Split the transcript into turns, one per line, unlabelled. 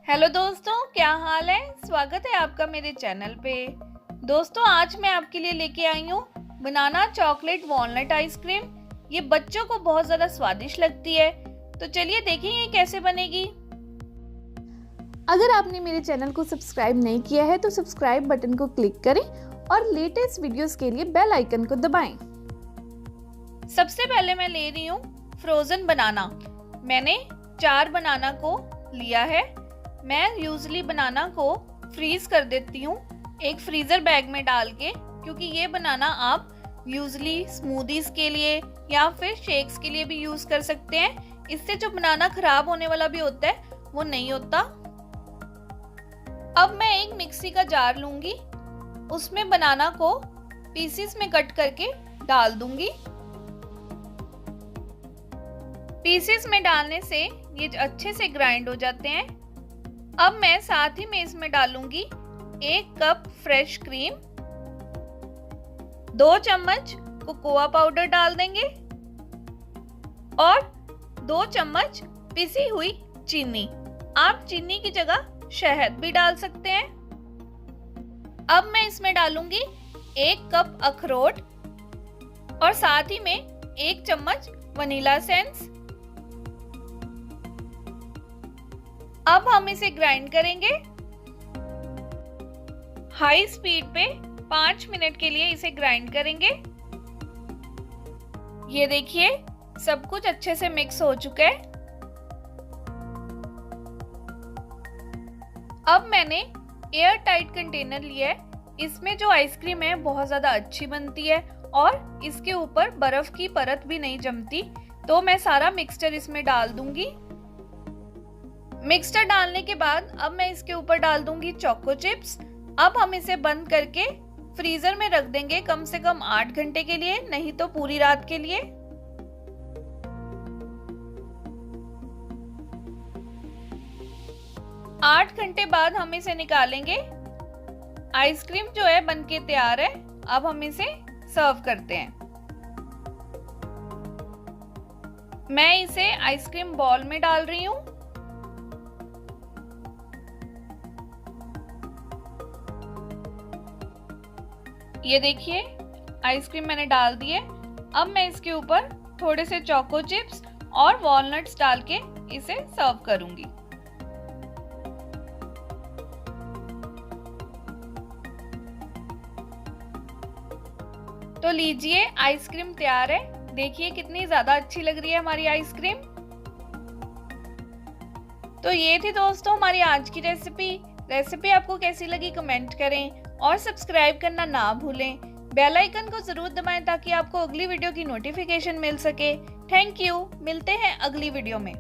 Hello दोस्तों, क्या हाल है। स्वागत है आपका मेरे चैनल पे। दोस्तों, आज मैं आपके लिए लेके आई हूँ बनाना चॉकलेट वॉलनट आइसक्रीम। ये बच्चों को बहुत ज़्यादा स्वादिष्ट लगती है, तो चलिए देखें ये कैसे बनेगी।
अगर आपने मेरे चैनल को सब्सक्राइब नहीं किया है तो सब्सक्राइब बटन को क्लिक करें और लेटेस्ट वीडियोस के लिए बेल आइकन को दबाएं।
सबसे पहले मैं ले रही हूँ फ्रोजन बनाना। मैंने 4 बनाना को लिया है। मैं यूजली बनाना को फ्रीज कर देती हूँ एक फ्रीजर बैग में डाल के, क्योंकि ये बनाना आप यूजली स्मूदीज के लिए या फिर शेक्स के लिए भी यूज कर सकते हैं। इससे जो बनाना खराब होने वाला भी होता है वो नहीं होता। अब मैं एक मिक्सी का जार लूंगी, उसमें बनाना को पीसेस में कट करके डाल दूंगी। पीसेस में डालने से ये अच्छे से ग्राइंड हो जाते हैं। अब मैं साथ ही में इसमें डालूंगी 1 कप फ्रेश क्रीम, 2 चम्मच कोकोआ पाउडर डाल देंगे और 2 चम्मच पिसी हुई चीनी। आप चीनी की जगह शहद भी डाल सकते हैं। अब मैं इसमें डालूंगी 1 कप अखरोट और साथ ही में 1 चम्मच वनीला एसेंस। अब हम इसे ग्राइंड करेंगे। हाई स्पीड पे 5 मिनट के लिए इसे ग्राइंड करेंगे। ये देखिए सब कुछ अच्छे से मिक्स हो चुका है। अब मैंने एयर टाइट कंटेनर लिया है। इसमें जो आइसक्रीम है बहुत ज्यादा अच्छी बनती है और इसके ऊपर बर्फ की परत भी नहीं जमती। तो मैं सारा मिक्सचर इसमें डाल दूंगी। मिक्सचर डालने के बाद अब मैं इसके ऊपर डाल दूंगी चोको चिप्स। अब हम इसे बंद करके फ्रीजर में रख देंगे कम से कम 8 घंटे के लिए, नहीं तो पूरी रात के लिए। आठ घंटे बाद हम इसे निकालेंगे। आइसक्रीम जो है बनके तैयार है। अब हम इसे सर्व करते हैं। मैं इसे आइसक्रीम बॉल में डाल रही हूँ। ये देखिए आइसक्रीम मैंने डाल दी है। अब मैं इसके ऊपर थोड़े से चोको चिप्स और वॉलनट्स डाल के इसे सर्व करूंगी। तो लीजिए आइसक्रीम तैयार है। देखिए कितनी ज्यादा अच्छी लग रही है हमारी आइसक्रीम। तो ये थी दोस्तों हमारी आज की रेसिपी आपको कैसी लगी कमेंट करें और सब्सक्राइब करना ना भूलें। बेल आइकन को जरूर दबाएं ताकि आपको अगली वीडियो की नोटिफिकेशन मिल सके। Thank you. मिलते हैं अगली वीडियो में।